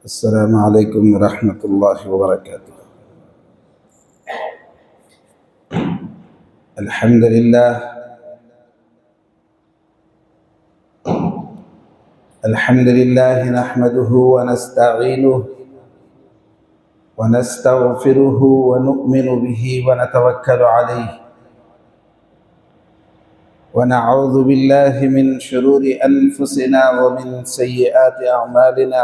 अस्सलामु अलैकुम रहमतुल्लाहि व बरकातुहू। अल्हम्दुलिल्लाह अल्हम्दुलिल्लाह नहमदुहु व नस्तईनुहु व नस्तगफिरुहु व नु'मिनु बिही व नतवक्कलु अलैहि व नऊज़ु बिल्लाहि मिन शुरूरि अनफुसिना व मिन सय्यिआति अअमालिना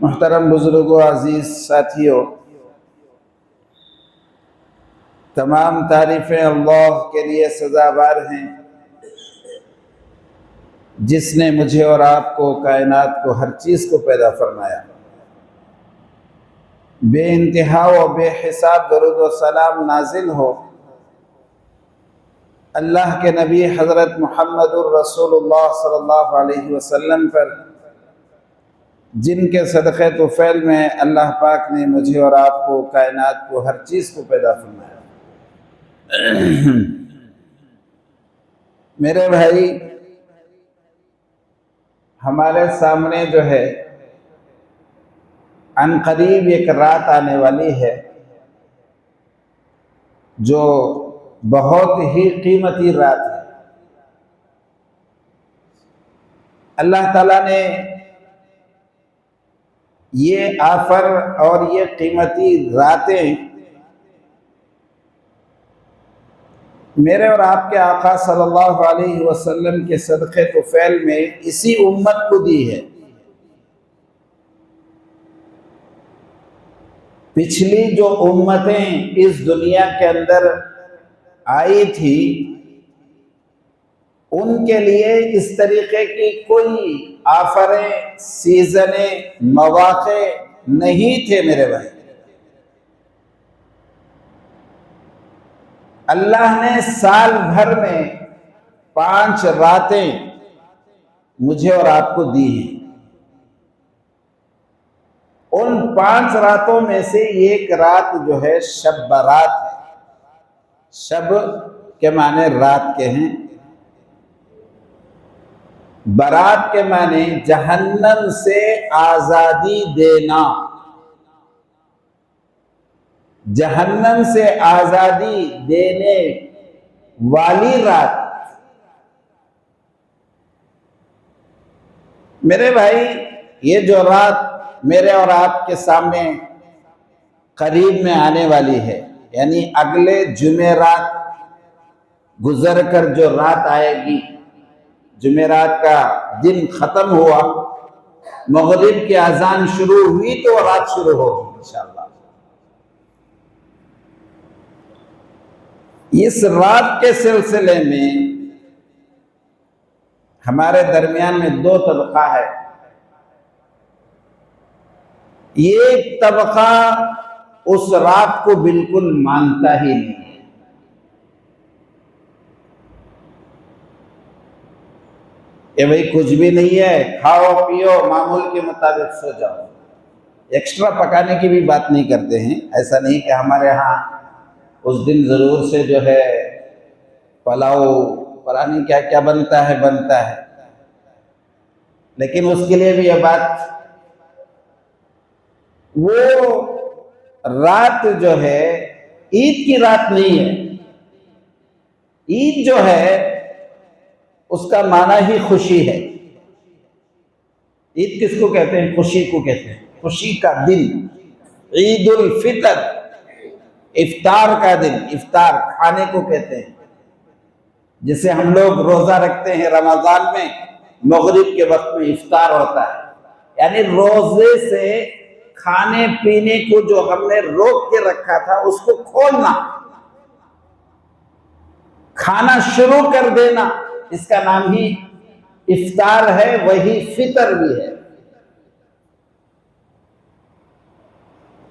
मुहतरम बुजुर्गों, अजीज साथियों, तमाम तारीफ़ें अल्लाह के लिए सज़ावार हैं जिसने मुझे और आपको, कायनात को, हर चीज़ को पैदा फरमाया। बेइंतहा व बेहिसाब दरूद व सलाम नाजिल हो अल्लाह के नबी हज़रत मुहम्मदुर रसूलुल्लाह सल्लल्लाहु अलैहि वसल्लम पर, जिनके सदक़े तुफ़ैल में अल्लाह पाक ने मुझे और आपको, कायनात को, हर चीज़ को पैदा फरमाया। मेरे भाई, हमारे सामने जो है अनक़रीब एक रात आने वाली है जो बहुत ही कीमती रात है। अल्लाह ताला ने ये आफर और ये कीमती रातें मेरे और आपके आका सल्लल्लाहु अलैहि वसल्लम के सदक़े तुफ़ैल में इसी उम्मत को दी है। पिछली जो उम्मतें इस दुनिया के अंदर आई थी, उनके लिए इस तरीके की कोई आफरें, सीजने, मौक़े नहीं थे। मेरे भाई, अल्लाह ने साल भर में 5 रातें मुझे और आपको दी हैं। उन 5 रातों में से एक रात जो है शब बारात है। शब के माने रात के हैं, बारात के माने जहन्नम से आजादी देना। जहन्नम से आजादी देने वाली रात। मेरे भाई, ये जो रात मेरे और आपके सामने करीब में आने वाली है, यानी अगले जुमेरात गुजर कर जो रात आएगी, जुमेरात का दिन खत्म हुआ, मगरिब की अजान शुरू हुई तो रात शुरू होगी इंशाअल्लाह। इस रात के सिलसिले में हमारे दरमियान में 2 तबका है। एक तबका उस रात को बिल्कुल मानता ही नहीं है। कि भाई कुछ भी नहीं है, खाओ पियो मामूल के मुताबिक सो जाओ। एक्स्ट्रा पकाने की भी बात नहीं करते हैं। ऐसा नहीं कि हमारे यहाँ उस दिन ज़रूर से जो है पुलाव पता नहीं क्या क्या बनता है, लेकिन उसके लिए भी यह बात, वो रात जो है ईद की रात नहीं है। ईद जो है उसका माना ही खुशी है। ईद किसको कहते हैं? खुशी को कहते हैं, खुशी का दिन। ईद उल फितर, इफ्तार का दिन, इफ्तार खाने को कहते हैं। जिसे हम लोग रोजा रखते हैं रमजान में, मगरिब के वक्त में इफ्तार होता है, यानी रोजे से खाने पीने को जो हमने रोक के रखा था उसको खोलना, खाना शुरू कर देना, इसका नाम ही इफ्तार है, वही फितर भी है।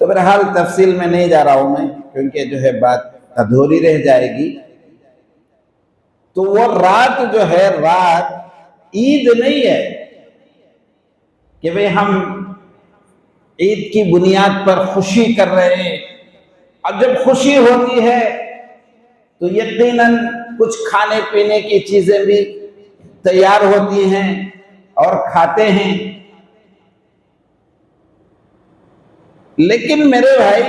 तो बहरहाल तफसील में नहीं जा रहा हूं मैं, क्योंकि जो है बात अधूरी रह जाएगी। तो वो रात जो है, रात ईद नहीं है कि भाई हम ईद की बुनियाद पर खुशी कर रहे हैं। अब जब खुशी होती है तो यकीनन कुछ खाने पीने की चीजें भी तैयार होती हैं और खाते हैं। लेकिन मेरे भाई,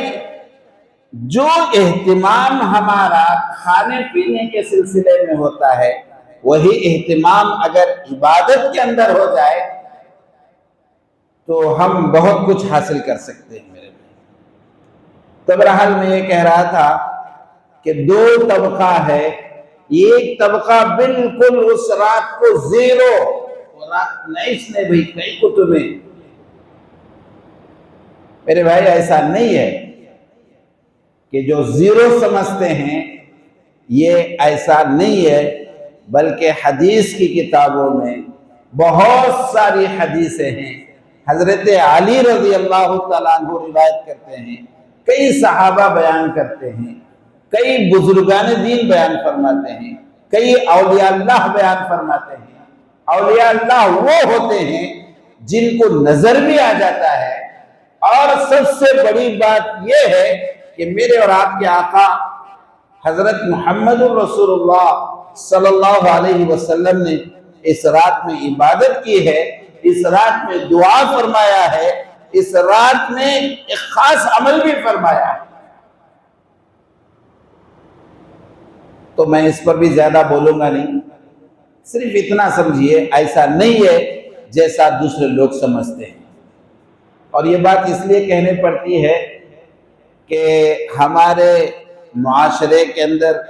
जो एहतिमाम हमारा खाने पीने के सिलसिले में होता है, वही एहतिमाम अगर इबादत के अंदर हो जाए तो हम बहुत कुछ हासिल कर सकते हैं मेरे भाई। तो बहरहाल मैं ये कह रहा था कि दो तबका है। एक तबका बिल्कुल उस रात को जीरो, वो रात नहीं, इसने भाई कई कुतुबें, मेरे भाई ऐसा नहीं है कि जो जीरो समझते हैं, ये ऐसा नहीं है। बल्कि हदीस की किताबों में बहुत सारी हदीसें हैं। हजरत अली रजी अल्लाह तआला अन्हु रिवायत करते हैं, कई सहाबा बयान करते हैं, कई बुजुर्गान दीन बयान फरमाते हैं, कई औलिया अल्लाह बयान फरमाते हैं। औलिया अल्लाह वो होते हैं जिनको नजर भी आ जाता है। और सबसे बड़ी बात यह है कि मेरे और आपके आका हजरत मोहम्मद रसूलुल्लाह सल्लल्लाहु अलैहि वसल्लम ने इस रात में इबादत की है, इस रात में दुआ फरमाया है, इस रात में एक खास अमल भी फरमाया है। तो मैं इस पर भी ज्यादा बोलूंगा नहीं, सिर्फ इतना समझिए, ऐसा नहीं है जैसा दूसरे लोग समझते हैं। और ये बात इसलिए कहनी पड़ती है कि हमारे मुआशरे के अंदर,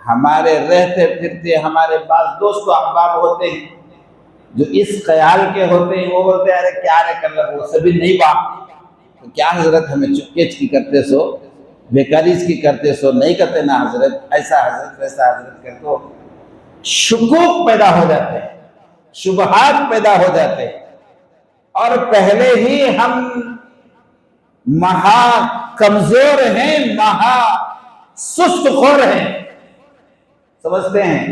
हमारे रहते फिरते हमारे पास दोस्तों अहबाब होते हैं जो इस ख्याल के होते हैं। वो बोलते हैं अरे क्या रे कर लो, वो सभी नहीं बात, तो क्या हजरत हमें चुपकेच की करते सो, बेकारीज की करते सो, नहीं करते ना हजरत, ऐसा हजरत वैसा हजरत कर, तो शुकूक पैदा हो जाते हैं, शुबहात पैदा हो जाते हैं। और पहले ही हम महा कमजोर हैं, महा सुस्तखोर हैं। समझते हैं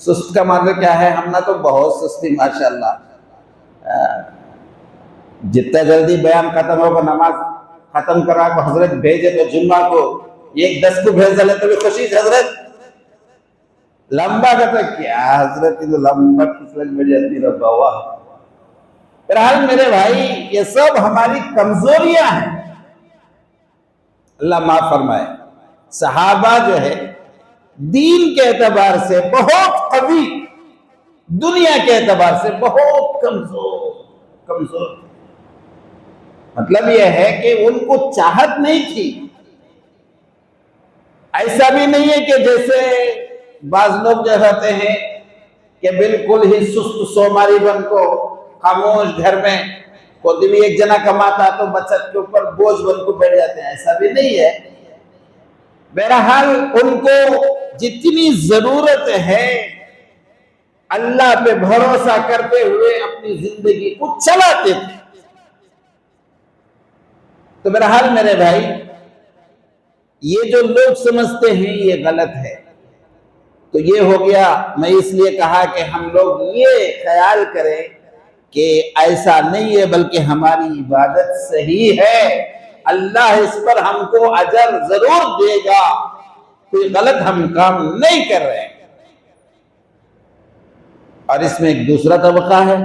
सुस्त का मतलब क्या है? हम ना तो बहुत सुस्ती माशाल्लाह, जितना जल्दी बयान खत्म होगा, नमाज खत्म करा को हजरत भेजे तो जुम्मा को 1:10 को भेज डाले तो भी खुशी से हजरत लंबा करते, क्या हजरत तो लंबा फिसलन में जाती रब्बा। वाह, बहरहाल मेरे भाई, ये सब हमारी कमजोरियां हैं, अल्लाह माफ फरमाए। सहाबा जो है दीन के एतबार से बहुत कवी, दुनिया के एतबार से बहुत कमजोर। मतलब यह है कि उनको चाहत नहीं थी। ऐसा भी नहीं है कि जैसे बाज लोग जो रहते हैं कि बिल्कुल ही सुस्त सोमारी बन को, खामोश घर में कोई भी एक जना कमाता तो बचत के ऊपर बोझ बन को बैठ जाते हैं, ऐसा भी नहीं है। बहरहाल उनको जितनी जरूरत है अल्लाह पे भरोसा करते हुए अपनी जिंदगी को चलाते थे। तो बहरहाल मेरे भाई, ये जो लोग समझते हैं ये गलत है। तो ये हो गया। मैं इसलिए कहा कि हम लोग ये ख्याल करें कि ऐसा नहीं है, बल्कि हमारी इबादत सही है, अल्लाह इस पर हमको अजर जरूर देगा, कोई गलत हम काम नहीं कर रहे हैं। और इसमें एक दूसरा तबका है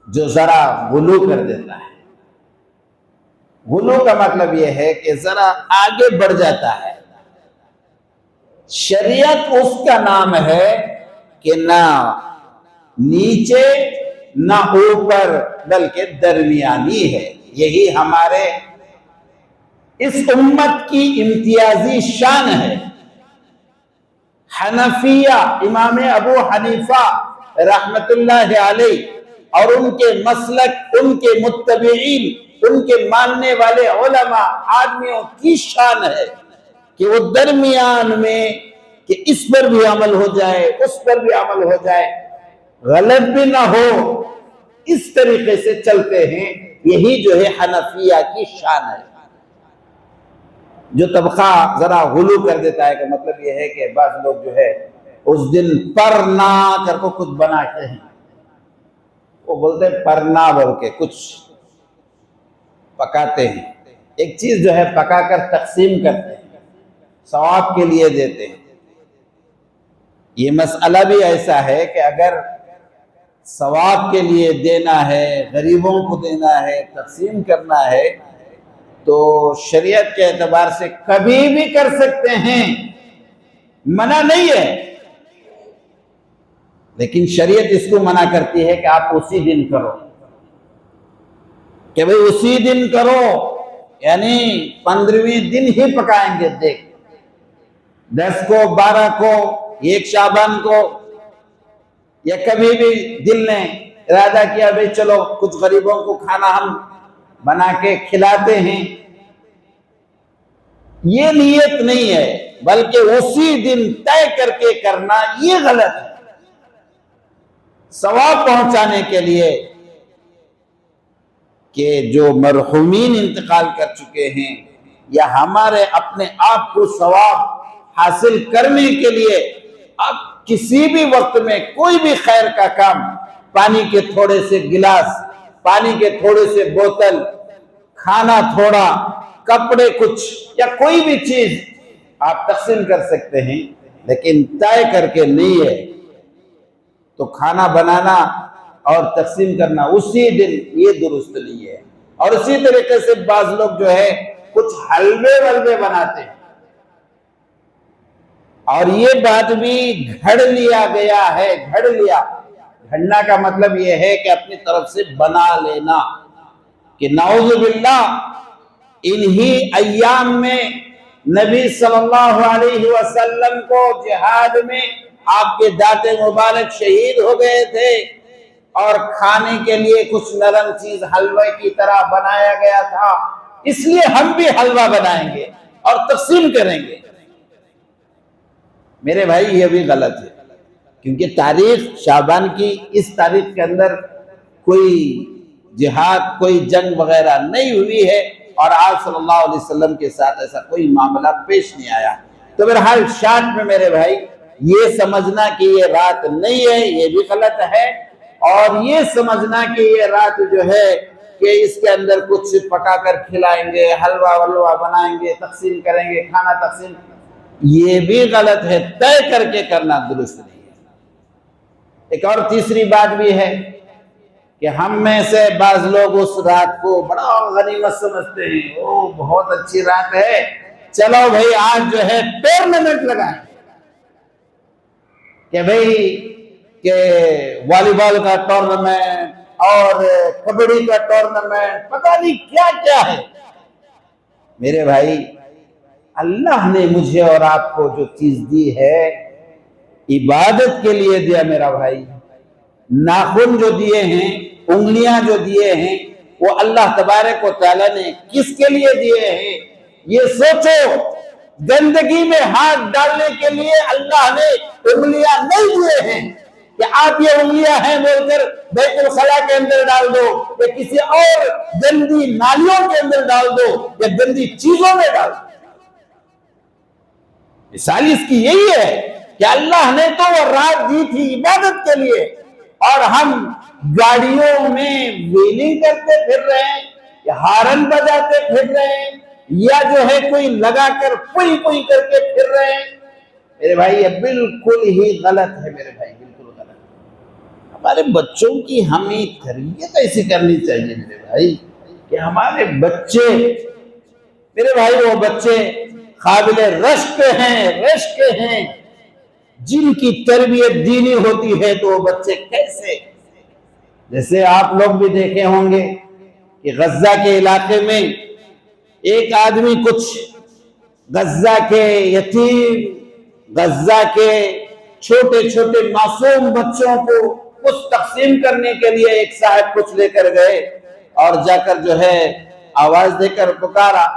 जो जरा गुलू कर देता है। गुलू का मतलब यह है कि जरा आगे बढ़ जाता है। शरीयत उसका नाम है कि ना नीचे ना ऊपर, बल्कि दरमियानी है। यही हमारे इस उम्मत की इम्तियाजी शान है। हनफिया इमाम अबू हनीफा रहमतुल्लाह अलैह और उनके मसलक, उनके मुत्तबईन, उनके मानने वाले उलमा आदमियों की शान है कि वो दरमियान में, कि इस पर भी अमल हो जाए, उस पर भी अमल हो जाए, गलत भी ना हो, इस तरीके से चलते हैं। यही जो है हनफिया की शान है। जो तबका जरा गुलू कर देता है, का मतलब यह है कि बाज़ लोग जो है उस दिन पर ना कर को कुछ बनाते हैं, वो बोलते हैं परना बोल के कुछ पकाते हैं। एक चीज जो है पकाकर तकसीम करते हैं, सवाब के लिए देते हैं। ये मसला भी ऐसा है कि अगर सवाब के लिए देना है, गरीबों को देना है, तकसीम करना है, तो शरीयत के एतबार से कभी भी कर सकते हैं, मना नहीं है। लेकिन शरीयत इसको मना करती है कि आप उसी दिन करो, कि भाई उसी दिन करो, यानी 15वें दिन ही पकाएंगे। देख 10 को, 12 को, 1 शाबान को, या कभी भी दिल ने इरादा किया भाई चलो कुछ गरीबों को खाना हम बना के खिलाते हैं, ये नियत नहीं है, बल्कि उसी दिन तय करके करना ये गलत है। सवाब पहुंचाने के लिए कि जो मरहूमीन इंतकाल कर चुके हैं, या हमारे अपने आप को सवाब हासिल करने के लिए आप किसी भी वक्त में कोई भी खैर का काम, पानी के थोड़े से गिलास, पानी के थोड़े से बोतल, खाना थोड़ा, कपड़े कुछ, या कोई भी चीज आप तकसीम कर सकते हैं, लेकिन तय करके नहीं है। तो खाना बनाना और तकसीम करना उसी दिन, ये दुरुस्त नहीं है। और इसी तरीके से बाज लोग जो है कुछ हलवे वलवे बनाते हैं, और ये बात भी घड़ लिया गया है। घड़ लिया, घड़ना का मतलब यह है कि अपनी तरफ से बना लेना, कि नाउज़ुबिल्लाह इन्हीं अय्याम में नबी सल्लल्लाहु अलैहि वसल्लम को जिहाद में आपके दाते मुबारक शहीद हो गए थे, और खाने के लिए कुछ नरम चीज हलवे की तरह बनाया गया था, इसलिए हम भी हलवा बनाएंगे और तकसीम करेंगे। मेरे भाई ये भी गलत है, क्योंकि तारीख शाबान की इस तारीख के अंदर कोई जिहाद, कोई जंग वगैरह नहीं हुई है, और आप सल्लल्लाहु अलैहि वसल्लम के साथ ऐसा कोई मामला पेश नहीं आया। तो बहरहाल शार्ट में मेरे भाई ये समझना कि ये रात नहीं है, ये भी गलत है। और ये समझना कि ये रात जो है कि इसके अंदर कुछ पकाकर खिलाएंगे, हलवा वलवा बनाएंगे, तकसीम करेंगे, खाना तकसीम, ये भी गलत है। तय करके करना दुरुस्त नहीं है। एक और तीसरी बात भी है कि हम में से बाज लोग उस रात को बड़ा गनीमत समझते हैं, ओ बहुत अच्छी रात है, चलो भाई आज जो है टूर्नामेंट लगाएं, कि भाई के वॉलीबॉल का टूर्नामेंट और कबड्डी का टूर्नामेंट, पता नहीं क्या क्या है। मेरे भाई अल्लाह ने मुझे और आपको जो चीज दी है इबादत के लिए दिया मेरा भाई। नाखून जो दिए हैं, उंगलियां जो दिए हैं, वो अल्लाह तबारक व तआला ने किसके लिए दिए हैं? ये सोचो, गंदगी में हाथ डालने के लिए अल्लाह ने उंगलियां नहीं दिए हैं कि आप ये उंगलियां हैं बोलकर बैतुल खला के अंदर डाल दो, या किसी और गंदी नालियों के अंदर डाल दो, या गंदी चीजों में डाल दो। मिसाल इसकी यही है कि अल्लाह ने तो वो रात दी थी इबादत के लिए, और हम गाड़ियों में व्हीलिंग करते फिर रहे हैं, या हारन बजाते फिर रहे हैं, या जो है कोई लगाकर पुई पुई करके फिर रहे हैं। मेरे भाई ये बिल्कुल ही गलत है, मेरे भाई बिल्कुल गलत है। हमारे बच्चों की हमें तरबियत ऐसी करनी चाहिए मेरे भाई कि हमारे बच्चे, मेरे भाई वो बच्चे काबिले रश्क हैं, जिनकी तरबियत दीनी होती है, तो वो बच्चे कैसे, जैसे आप लोग भी देखे होंगे कि गज्जा के इलाके में एक आदमी कुछ गज्जा के यतीम, गज्जा के छोटे छोटे मासूम बच्चों को कुछ तकसीम करने के लिए एक साहब कुछ लेकर गए, और जाकर जो है आवाज देकर पुकारा।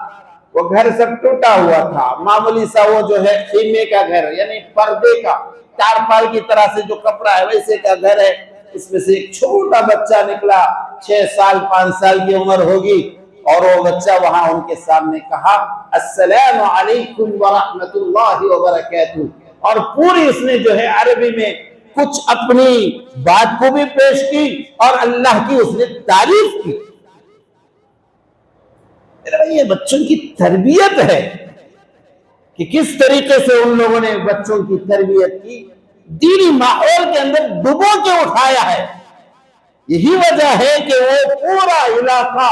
वो घर सब टूटा हुआ था, मामूली सा वो जो है खीमे का घर, यानी पर्दे का चारपाल की तरह से जो कपड़ा है वैसे का घर है। उसमें से एक छोटा बच्चा निकला, 6 साल 5 साल की उम्र होगी, और वो बच्चा वहां उनके सामने कहा अस्सलामु अलैकुम व रहमतुल्लाहि व बरकातहू, और पूरी उसने जो है अरबी में कुछ अपनी बात को भी पेश की और अल्लाह की उसने तारीफ की। ये बच्चों की तरबियत है कि किस तरीके से उन लोगों ने बच्चों की तरबियत की, दीनी माहौल के अंदर डुबो के उठाया है। यही वजह है कि वो पूरा इलाका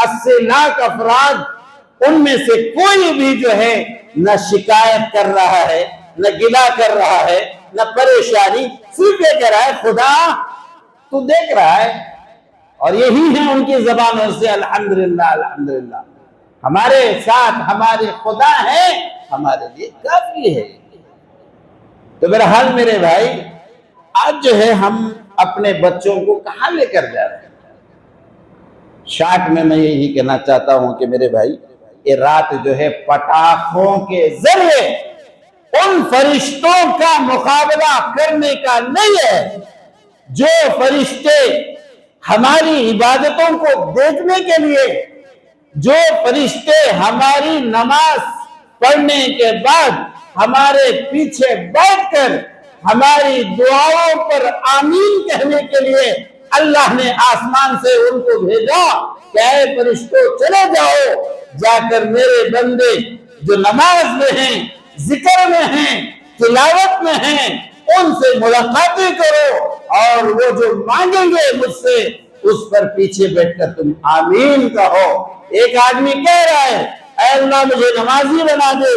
80 लाख अफराद, उनमें से कोई भी जो है न शिकायत कर रहा है, न गिला कर रहा है, न परेशानी, सिर्फ ये कह रहा है खुदा तू देख रहा है। और यही है उनकी जबानों से अल्हम्दुलिल्लाह अल्हम्दुलिल्लाह, हमारे साथ हमारे खुदा है, हमारे लिए काफी है। तो बहरहाल मेरे भाई, आज जो है हम अपने बच्चों को कहां लेकर जा रहे हैं? शार्ट में मैं यही कहना चाहता हूं कि मेरे भाई, ये रात जो है पटाखों के जरिए उन फरिश्तों का मुकाबला करने का नहीं है जो फरिश्ते हमारी इबादतों को देखने के लिए, जो फरिश्ते हमारी नमाज पढ़ने के बाद हमारे पीछे बैठकर हमारी दुआओं पर आमीन कहने के लिए अल्लाह ने आसमान से उनको भेजा। क्या फरिश्तों चले जाओ, जाकर मेरे बंदे जो नमाज में हैं, जिक्र में हैं, तिलावत में हैं, उनसे मुलाकातें करो, और वो जो मांगेंगे मुझसे उस पर पीछे बैठकर तुम आमीन कहो। एक आदमी कह रहा है ऐ अल्लाह मुझे नमाजी बना दे,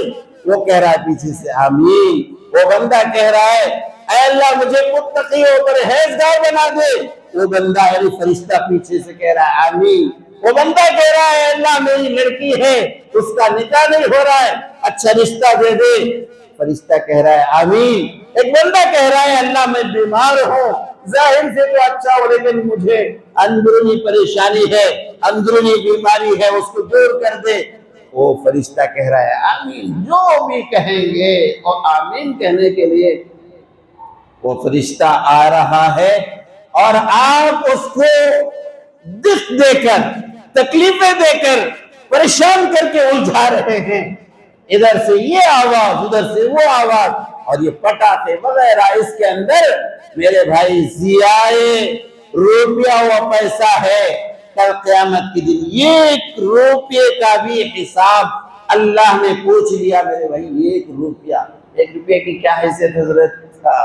वो कह रहा है पीछे से आमीन। वो बंदा कह रहा है ऐ अल्लाह मुझे मुत्तकी और परहेजगार बना दे, वो बंदा यानी फरिश्ता पीछे से कह रहा है आमीन। वो बंदा कह रहा है अल्लाह मेरी लड़की है, उसका निकाह नहीं हो रहा है, अच्छा रिश्ता दे दे, फरिश्ता कह रहा है आमीन। एक बंदा कह रहा है अल्लाह मैं बीमार हूँ, जाहिर से तो अच्छा हो लेकिन मुझे अंदरूनी परेशानी है, अंदरूनी बीमारी है, उसको दूर कर दे। वो फरिश्ता कह रहा है आमीन। जो भी कहेंगे और आमीन कहने के लिए वो फरिश्ता आ रहा है, और आप उसको दुख देकर, तकलीफें देकर, परेशान करके उलझा रहे हैं। इधर से ये आवाज, उधर से वो आवाज, और ये पटाखे वगैरह, इसके अंदर मेरे भाई जियाए रुपया व पैसा है। कल क़यामत के दिन 1 रुपये का भी हिसाब अल्लाह ने पूछ लिया। मेरे भाई 1 रुपये की क्या हैसियत हजरत था।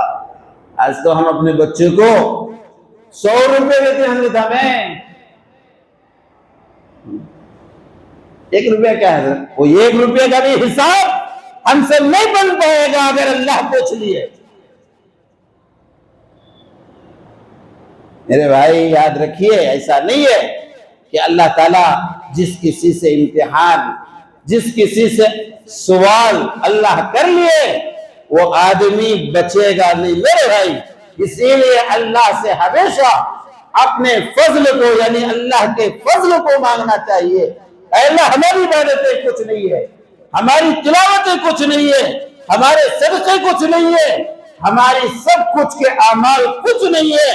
आज तो हम अपने बच्चे को 100 रुपये देते हैं हजरत, हमें 1 रुपया क्या है? वो 1 रुपये का भी हिसाब हमसे नहीं बन पाएगा अगर अल्लाह पूछ लिए। मेरे भाई याद रखिए, ऐसा नहीं है कि अल्लाह ताला जिस किसी से इम्तिहान, जिस किसी से सवाल अल्लाह कर लिए वो आदमी बचेगा नहीं मेरे भाई। इसीलिए अल्लाह से हमेशा अपने फजल को, यानी अल्लाह के फजल को मांगना चाहिए। अल्लाह हमारी इबादतें कुछ नहीं है, हमारी तिलावतें कुछ नहीं है, हमारे सदक़े कुछ नहीं है, हमारी सब कुछ के अमाल कुछ नहीं है,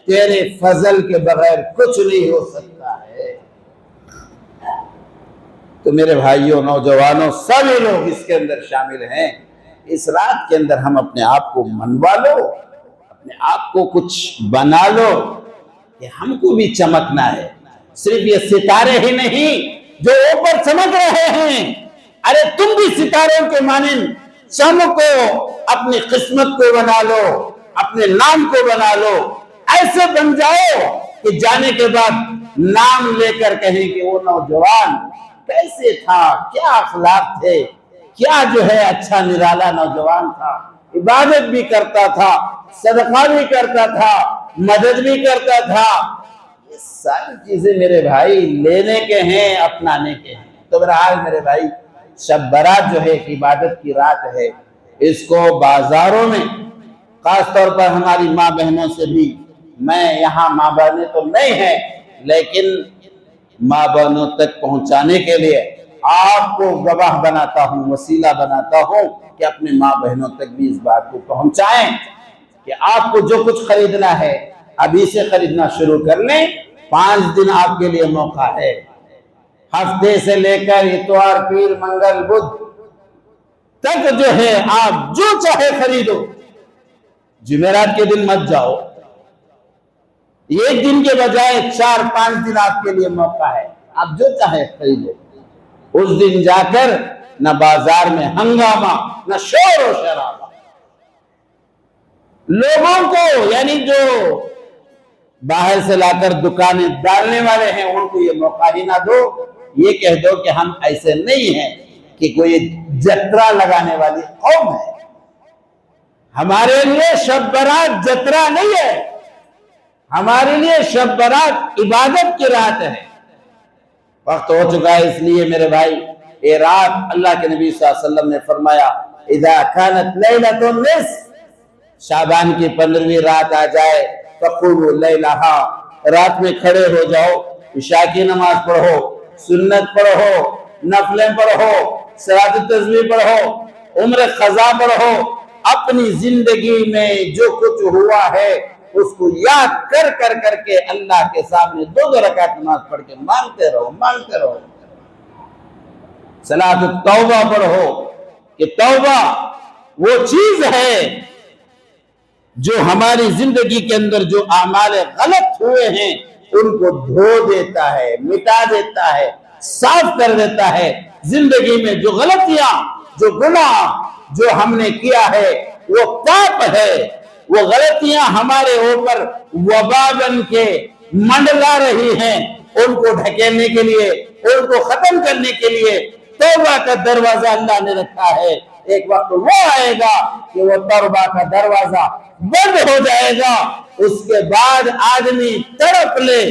तेरे फजल के बगैर कुछ नहीं हो सकता है। तो मेरे भाइयों, नौजवानों, सभी लोग इसके अंदर शामिल हैं। इस रात के अंदर हम अपने आप को मनवा लो, अपने आप को कुछ बना लो कि हमको भी चमकना है। सिर्फ ये सितारे ही नहीं जो ऊपर चमक रहे हैं, अरे तुम भी सितारों के मानिंद चमको, अपनी किस्मत को बना लो, अपने नाम को बना लो, ऐसे बन जाओ कि जाने के बाद नाम लेकर कहें कि वो नौजवान कैसे था, क्या अखलाक थे, क्या जो है अच्छा निराला नौजवान था, इबादत भी करता था, सदका भी करता था, मदद भी करता था। ये सारी चीजें मेरे भाई लेने के हैं, अपनाने के हैं। तो बहरहाल मेरे भाई, शब बारात जो है इबादत की रात है, इसको बाजारों में खास तौर पर हमारी माँ बहनों से भी, मैं यहाँ माँ बहनें तो नहीं है लेकिन माँ बहनों तक पहुंचाने के लिए आपको गवाह बनाता हूँ, वसीला बनाता हूँ कि अपने माँ बहनों तक भी इस बात को पहुंचाएं कि आपको जो कुछ खरीदना है अभी से खरीदना शुरू कर लें। 5 दिन आपके लिए मौका है, हफ्ते से लेकर इतवार, पीर, मंगल, बुध तक जो है आप जो चाहे खरीदो। जुमेरात के दिन मत जाओ, एक दिन के बजाय 4-5 दिन आपके लिए मौका है, आप जो चाहे खरीदो। उस दिन जाकर न बाजार में हंगामा, न शोर और शराबा। लोगों को यानी जो बाहर से लाकर दुकानें डालने वाले हैं उनको ये मौका ही ना दो। ये कह दो कि हम ऐसे नहीं हैं कि कोई जत्रा लगाने वाली कौम है। हमारे लिए शब बारात जत्रा नहीं है, हमारे लिए शब बारात इबादत की रात है। वक्त हो चुका है, इसलिए मेरे भाई ये रात अल्लाह के नबी सल्लल्लाहु अलैहि वसल्लम ने फरमाया, इदा कानत लैलतुन निस्फ, शाबान की 15वीं रात आ जाए, फक़ूमू लैलहा, रात में खड़े हो जाओ, इशा की नमाज पढ़ो, सुन्नत पढ़ो, नफलें पढ़ो, सलात तस्बीह पढ़ो, उम्र खजा पढ़ो। अपनी जिंदगी में जो कुछ हुआ है उसको याद कर कर करके अल्लाह के सामने 2 रकात नमाज पढ़ के मांगते रहो, मांगते रहो। सलात तौबा पढ़ो कि तौबा वो चीज है जो हमारी जिंदगी के अंदर जो आमाल गलत हुए हैं उनको धो देता है, मिटा देता है, साफ कर देता है। जिंदगी में जो गलतियां, जो गुनाह जो हमने किया है वो पाप है, वो गलतियां हमारे ऊपर वबा बन के मंडला रही हैं, उनको ढकेलने के लिए, उनको खत्म करने के लिए तौबा का दरवाजा अल्लाह ने रखा है। एक वक्त वो आएगा कि वो तौबा का दरवाजा बंद हो जाएगा, उसके बाद आदमी तड़प ले।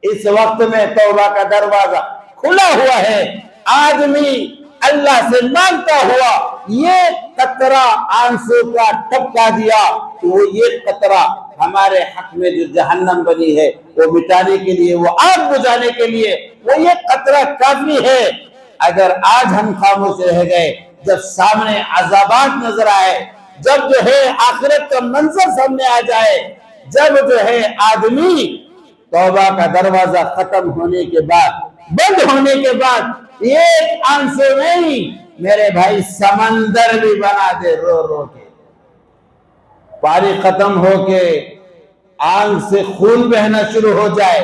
इस वक्त में तौबा का दरवाजा खुला हुआ है, आदमी अल्लाह से मांगता हुआ ये कतरा आंसू का टपका दिया तो वो ये कतरा हमारे हक में जो जहन्नम बनी है वो मिटाने के लिए, वो आग बुझाने के लिए वो ये कतरा काफी है। अगर आज हम खामोश रह गए, जब सामने अज़ाबात नजर आए, जब जो है आखिरत का मंजर सामने आ जाए, जब जो है आदमी तौबा का दरवाजा खत्म होने के बाद, बंद होने के बाद एक आंसू नहीं मेरे भाई समंदर भी बना दे रो रो के, पानी खत्म होके आंख से खून बहना शुरू हो जाए,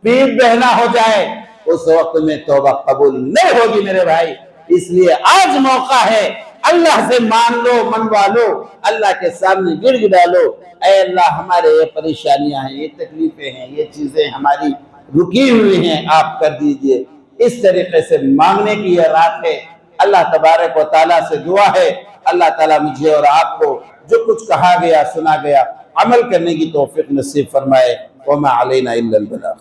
पीप बहना हो जाए, उस वक्त में तौबा कबूल नहीं होगी मेरे भाई। इसलिए आज मौका है, अल्लाह से मान लो, मनवा लो, अल्लाह के सामने गिड़गिड़ा लो, ऐ अल्लाह हमारे ये परेशानियां हैं, ये तकलीफें हैं, ये चीजें हमारी रुकी हुई हैं, आप कर दीजिए। इस तरीके से मांगने की यह रात है। अल्लाह तबारक व तआला से दुआ है, अल्लाह ताला मुझे और आपको जो कुछ कहा गया, सुना गया, अमल करने की तौफीक नसीब फरमाए। वमा अलैना इल्लल बलाग।